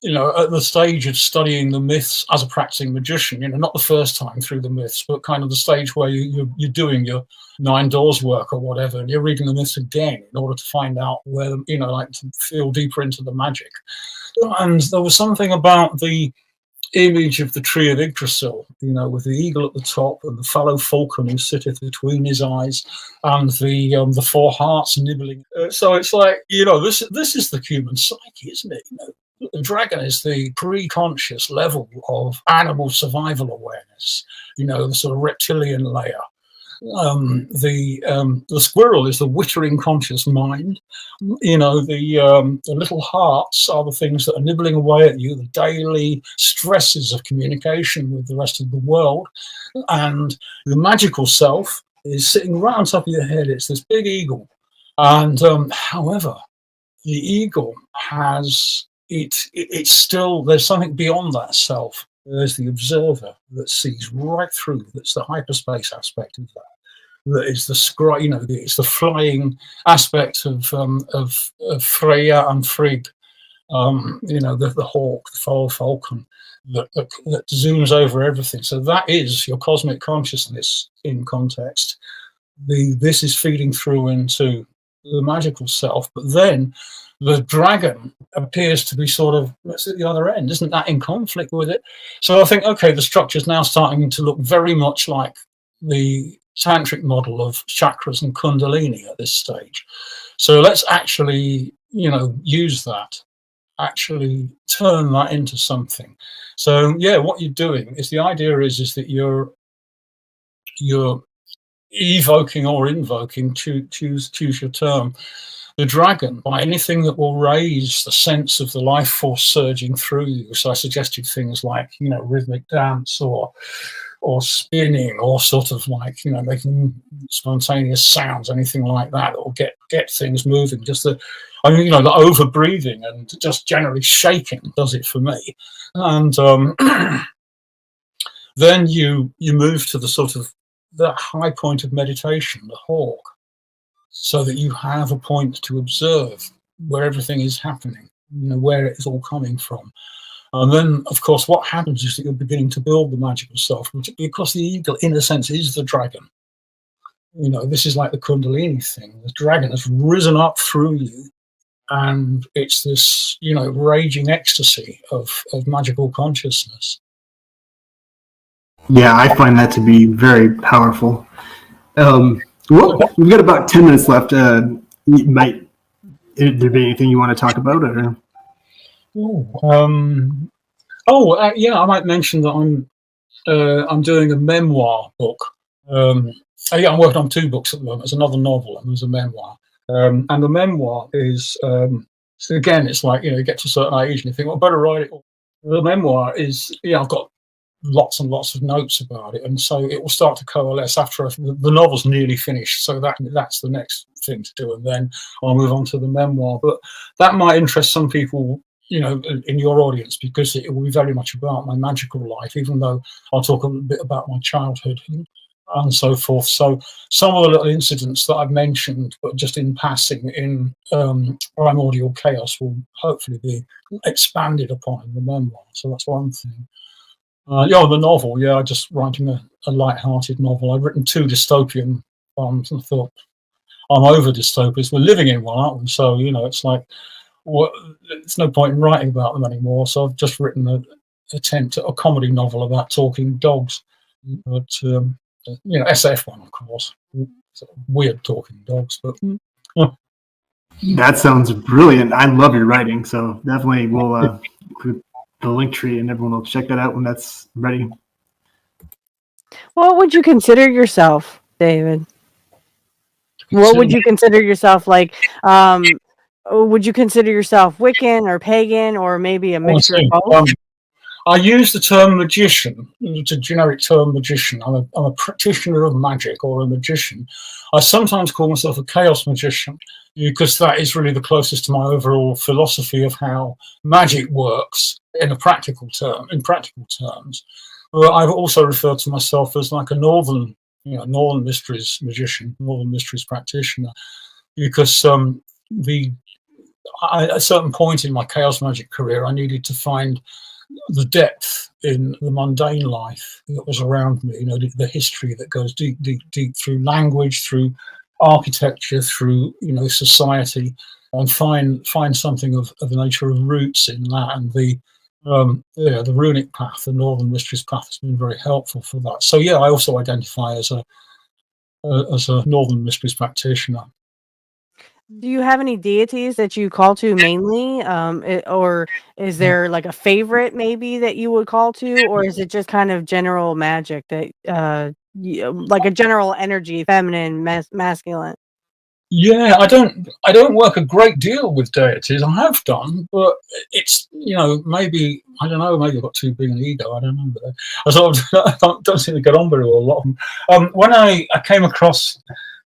at the stage of studying the myths as a practicing magician, not the first time through the myths, but kind of the stage where you're doing your 9 doors work or whatever, and you're reading the myths again in order to find out where, to feel deeper into the magic. And there was something about the image of the tree of Yggdrasil, with the eagle at the top and the fallow falcon who sitteth between his eyes, and the 4 hearts nibbling. So it's like, this is the human psyche, isn't it? The dragon is the pre-conscious level of animal survival awareness, the sort of reptilian layer. The squirrel is the wittering conscious mind. The little hearts are the things that are nibbling away at you, the daily stresses of communication with the rest of the world. And the magical self is sitting right on top of your head. It's this big eagle. And however, the eagle has it's still, there's something beyond that self. There's the observer that sees right through. That's the hyperspace aspect of that. That is the it's the flying aspect of Freya and Frigg. The hawk, the fallow falcon that zooms over everything. So that is your cosmic consciousness in context. This is feeding through into the magical self, but then the dragon appears to be sort of at the other end. Isn't that in conflict with it? So I think, okay, the structure is now starting to look very much like the tantric model of chakras and kundalini at this stage. So let's actually, use that, actually turn that into something. So yeah, what you're doing is, the idea is that you're evoking or invoking, choose your term, the dragon by anything that will raise the sense of the life force surging through you. So I suggested things like, rhythmic dance or spinning, or sort of like, making spontaneous sounds, anything like that, or get things moving. Just the over breathing and just generally shaking does it for me. And then you move to the sort of that high point of meditation, the hawk, so that you have a point to observe where everything is happening, where it is all coming from. And then, of course, what happens is that you're beginning to build the magical self, because the eagle, in a sense, is the dragon. This is like the kundalini thing. The dragon has risen up through you, and it's this, raging ecstasy of magical consciousness. Yeah, I find that to be very powerful. Well, we've got about 10 minutes left. Might there be anything you want to talk about? Or? Yeah, I might mention that I'm doing a memoir book. I'm working on 2 books at the moment. There's another novel and there's a memoir. And the memoir is, again, it's like, you get to a certain age and you think, well, better write it. The memoir is, I've got lots and lots of notes about it, and so it will start to coalesce after the novel's nearly finished. So that's the next thing to do, and then I'll move on to the memoir. But that might interest some people in your audience, because it will be very much about my magical life, even though I'll talk a little bit about my childhood and so forth. So some of the little incidents that I've mentioned, but just in passing in Primordial Chaos, will hopefully be expanded upon in the memoir. So that's one thing. The novel. Yeah, I'm just writing a light-hearted novel. I've written 2 dystopian ones, and I thought, I'm over dystopias. We're living in one, aren't we? So it's like, it's no point in writing about them anymore. So I've just written an attempt at a comedy novel about talking dogs, but SF one, of course. Sort of weird talking dogs, but. That sounds brilliant. I love your writing, so definitely we'll include the link tree, and everyone will check that out when that's ready. What would you consider yourself, David? What would you consider yourself like? Would you consider yourself Wiccan or pagan, or maybe a mixture of both? I use the term magician. It's a generic term, magician. I'm a practitioner of magic, or a magician. I sometimes call myself a chaos magician, because that is really the closest to my overall philosophy of how magic works in practical terms. I've also referred to myself as like a northern mysteries magician, northern mysteries practitioner, because at a certain point in my chaos magic career, I needed to find the depth in the mundane life that was around me, the history that goes deep through language, through architecture, through society, and find something of the nature of roots in that. And the runic path, the northern mysteries path, has been very helpful for that. So yeah, I also identify as a northern mysteries practitioner. Do you have any deities that you call to mainly, or is there like a favorite maybe that you would call to, or is it just kind of general magic that like a general energy, feminine, masculine? Yeah, I don't work a great deal with deities. I have done, but it's maybe I don't know. Maybe I've got too big an ego. I don't know. But I sort of don't seem to get on very well. A lot of them. When I came across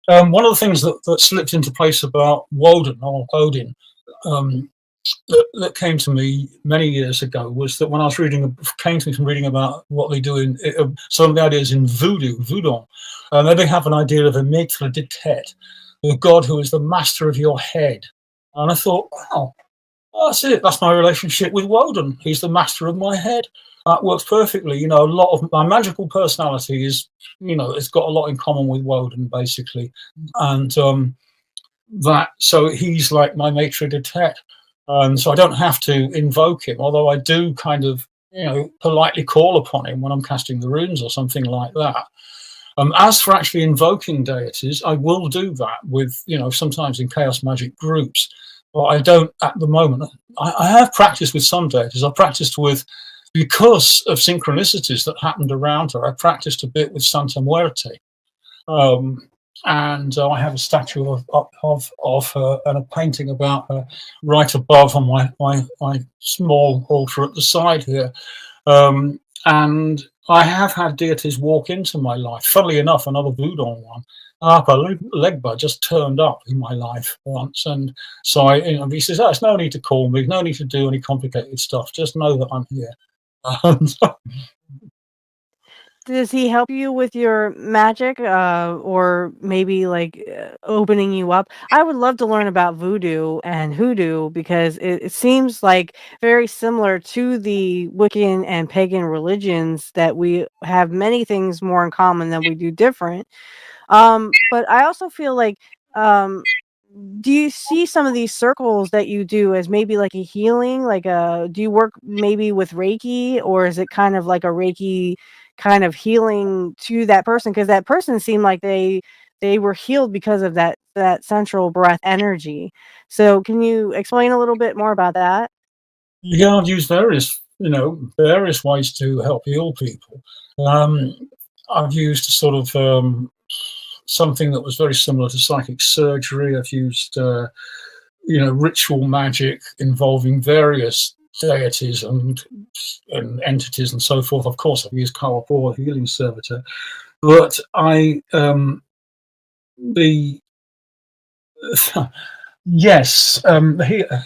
one of the things that slipped into place about Woden or Odin, that came to me many years ago, was that when I was came to me from reading about what they do in some of the ideas in voodoo, they have an idea of a maître de tête, the god who is the master of your head. And I thought, wow, that's it. That's my relationship with Woden. He's the master of my head. That works perfectly. A lot of my magical personality is, it's got a lot in common with Woden, basically. And so he's like my maître de tête. So I don't have to invoke him, although I do kind of, politely call upon him when I'm casting the runes or something like that. As for actually invoking deities, I will do that with, sometimes in chaos magic groups, but I don't at the moment. I have practiced with some deities. I practiced with, because of synchronicities that happened around her, I practiced a bit with Santa Muerte. And I have a statue of her and a painting about her right above on my small altar at the side here. And I have had deities walk into my life. Funnily enough, another voodoo one, Apa Legba, just turned up in my life once. And so he says, there's no need to call me, no need to do any complicated stuff. Just know that I'm here. Does he help you with your magic, or maybe like opening you up? I would love to learn about voodoo and hoodoo, because it seems like very similar to the Wiccan and pagan religions, that we have many things more in common than we do different. But I also feel like, do you see some of these circles that you do as maybe like a healing? Like, do you work maybe with Reiki, or is it kind of like a Reiki kind of healing to that person? Because that person seemed like they were healed because of that central breath energy. So can you explain a little bit more about that? Yeah, I've used various ways to help heal people. I've used sort of something that was very similar to psychic surgery. I've used ritual magic involving various deities and entities and so forth. Of course, I've used Kawapora healing servitor, but the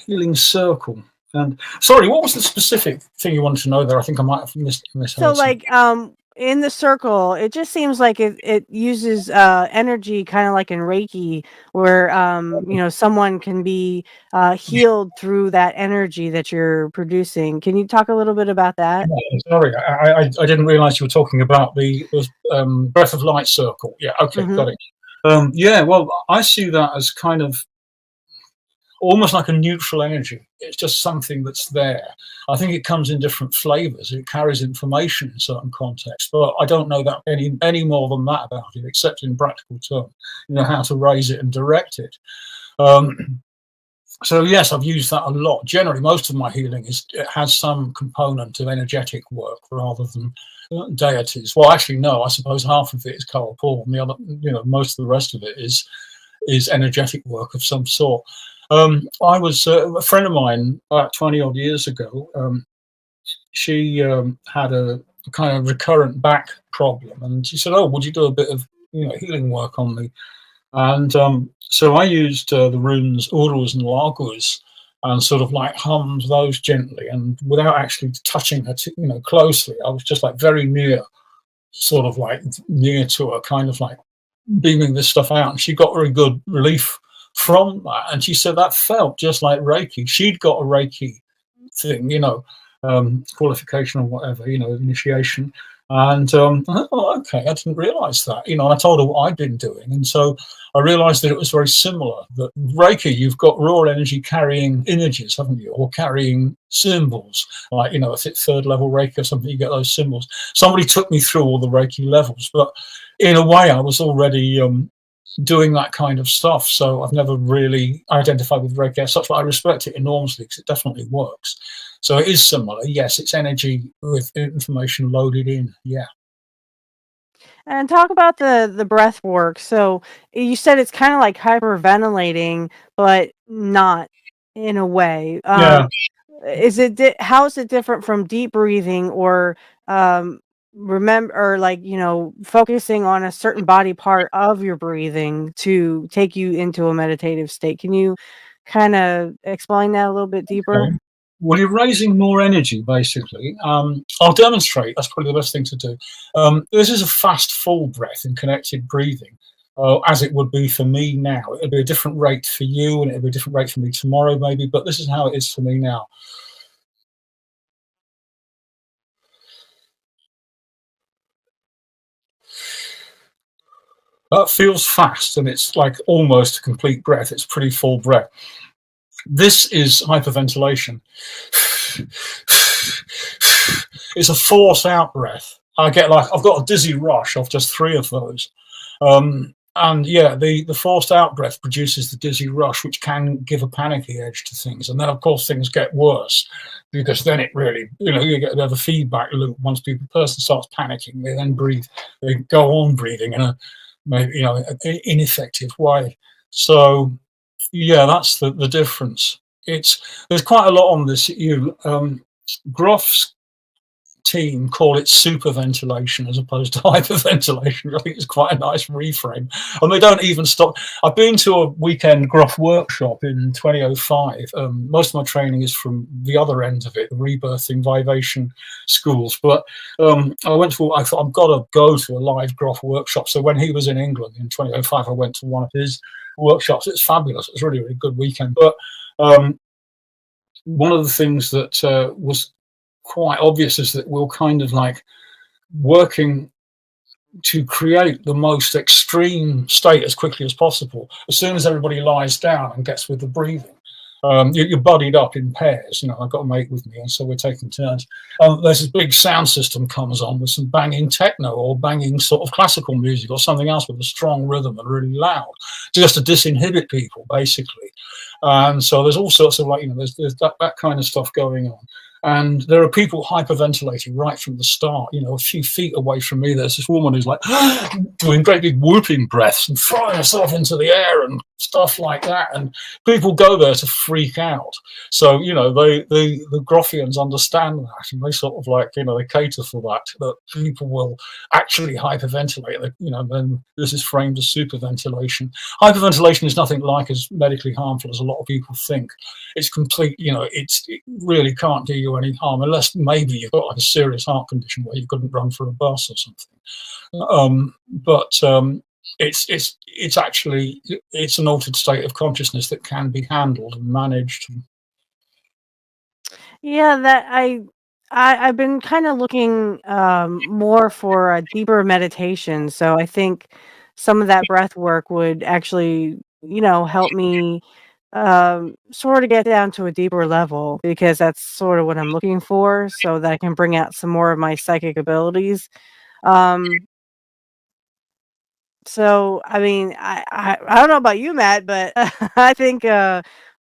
healing circle And sorry, what was the specific thing you wanted to know there? I think I might have misheard So something. like in the circle, it just seems like it uses energy kind of like in Reiki, where someone can be healed through that energy that you're producing. Can you talk a little bit about that? Sorry, I didn't realise you were talking about the breath of light circle. Yeah, okay, Hmm. got it. Yeah, well, I see that as kind of almost like a neutral energy. It's just something that's there. I think it comes in different flavors. It carries information in certain contexts, but I don't know that any more than that about it, except in practical terms, how to raise it and direct it. So yes, I've used that a lot. Generally, most of my healing it has some component of energetic work rather than deities. Well, actually, no. I suppose half of it is Carl Paul, and the other, most of the rest of it is energetic work of some sort. I was a friend of mine about 20 odd years ago. She had a kind of recurrent back problem, and she said, "Oh, would you do a bit of healing work on me?" And so I used the runes Uruz and Lagus and sort of like hummed those gently and without actually touching her closely. I was just like very near, sort of like near to her, kind of like beaming this stuff out. And she got very good relief from that. And she said that felt just like Reiki. She'd got a Reiki thing, qualification or whatever, initiation. And oh, okay, I didn't realize that, and I told her what I'd been doing. And so I realized that it was very similar, that Reiki, you've got raw energy carrying images, haven't you, or carrying symbols, like, if it's third level Reiki or something, you get those symbols. Somebody took me through all the Reiki levels, but in a way I was already doing that kind of stuff. So I've never really identified with Reiki as such, but I respect it enormously because it definitely works. So it is similar. Yes, it's energy with information loaded in. Yeah. And talk about the breath work. So you said it's kind of like hyperventilating, but not in a way. Yeah. How is it different from deep breathing or remember or like focusing on a certain body part of your breathing to take you into a meditative state? Can you kind of explain that a little bit deeper? Okay. Well, you're raising more energy, basically. I'll demonstrate. That's probably the best thing to do. This is a fast, full breath in connected breathing, as it would be for me now. It'll be a different rate for you, and it'll be a different rate for me tomorrow, maybe. But this is how it is for me now. That feels fast, and it's like almost a complete breath. It's pretty full breath. This is hyperventilation. It's a force out breath. I've got a dizzy rush of just 3 of those. And yeah, the forced out breath produces the dizzy rush, which can give a panicky edge to things. And then, of course, things get worse because then it really, you get another feedback loop. Once the person starts panicking, they then breathe, they go on breathing in a maybe, ineffective way. So, yeah, that's the difference. There's quite a lot on this. Groff's team call it superventilation as opposed to hyperventilation. I think it's quite a nice reframe. And they don't even stop. I've been to a weekend Groff workshop in 2005. Most of my training is from the other end of it, the rebirthing vivation schools. But I thought I've got to go to a live Groff workshop. So when he was in England in 2005, I went to one of his workshops. It's fabulous. It was really, really good weekend. But one of the things that was quite obvious is that we're kind of like working to create the most extreme state as quickly as possible. As soon as everybody lies down and gets with the breathing, you're buddied up in pairs. I've got a mate with me, and so we're taking turns. There's this big sound system comes on with some banging techno or banging sort of classical music or something else with a strong rhythm and really loud, just to disinhibit people, basically. And so there's all sorts of there's that kind of stuff going on. And there are people hyperventilating right from the start. You know, a few feet away from me, there's this woman who's like doing great big whooping breaths and throwing herself into the air and stuff like that. And people go there to freak out. So, you know, the Grothians understand that, and they sort of like, you know, they cater for that people will actually hyperventilate. You know, then this is framed as superventilation. Hyperventilation is nothing like as medically harmful as a lot of people think. It's complete, you know, it really can't do you any harm unless maybe you've got like a serious heart condition where you couldn't run for a bus or something. It's actually it's an altered state of consciousness that can be handled and managed. Yeah, that I've been kind of looking more for a deeper meditation. So I think some of that breath work would actually, you know, help me sort of get down to a deeper level, because that's sort of what I'm looking for, so that I can bring out some more of my psychic abilities. Um, so I mean, I don't know about you, Matt, but I think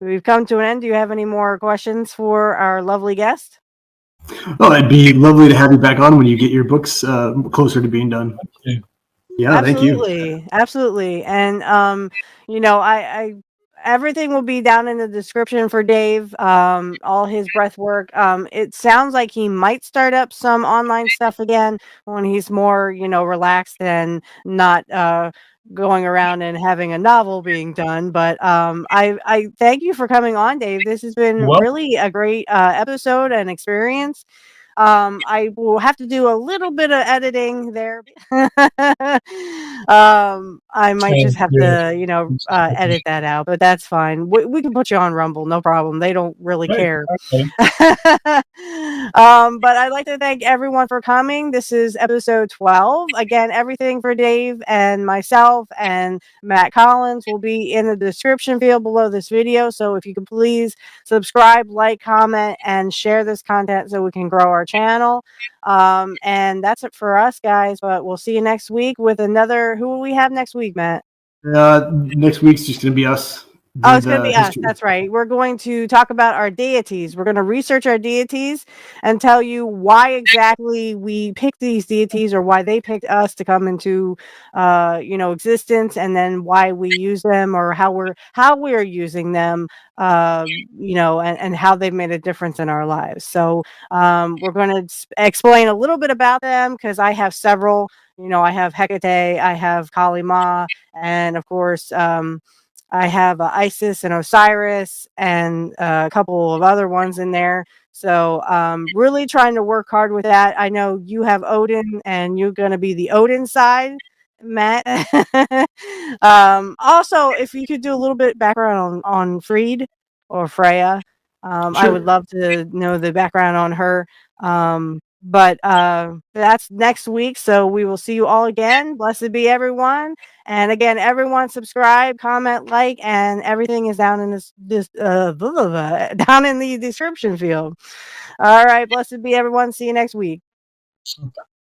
we've come to an end. Do you have any more questions for our lovely guest? Oh, it'd be lovely to have you back on when you get your books closer to being done. Yeah. Yeah, thank you. Absolutely, absolutely, and you know, I everything will be down in the description for Dave. All his breath work. It sounds like he might start up some online stuff again when he's more, you know, relaxed and not going around and having a novel being done. But I thank you for coming on, Dave. This has been Well, really a great episode and experience. I will have to do a little bit of editing there. I might just have yeah. to, you know, edit that out, but that's fine. We can put you on Rumble, no problem. They don't really Right, care. okay. But I'd like to thank everyone for coming. This is episode 12. Again, everything for Dave and myself and Matt Collins will be in the description field below this video. So if you could please subscribe, like, comment, and share this content so we can grow our channel. And that's it for us, guys. But we'll see you next week with another. Who will we have next week, Matt? Next week's just gonna be us. Oh, it's going to be us. history. That's right. We're going to talk about our deities. We're going to research our deities and tell you why exactly we picked these deities, or why they picked us to come into, you know, existence, and then why we use them, or how we're using them, you know, and how they've made a difference in our lives. So we're going to explain a little bit about them, because I have several. You know, I have Hecate, I have Kali Ma, and of course, I have Isis and Osiris, and a couple of other ones in there. So really trying to work hard with that. I know you have Odin, and you're going to be the Odin side, Matt. Also, if you could do a little bit background on Freed or Freya, I Sure. would love to know the background on her. But that's next week. So we will see you all again. Blessed be everyone. And again, everyone subscribe, comment, like, and everything is down in this down in the description field. All right, blessed be everyone. See you next week.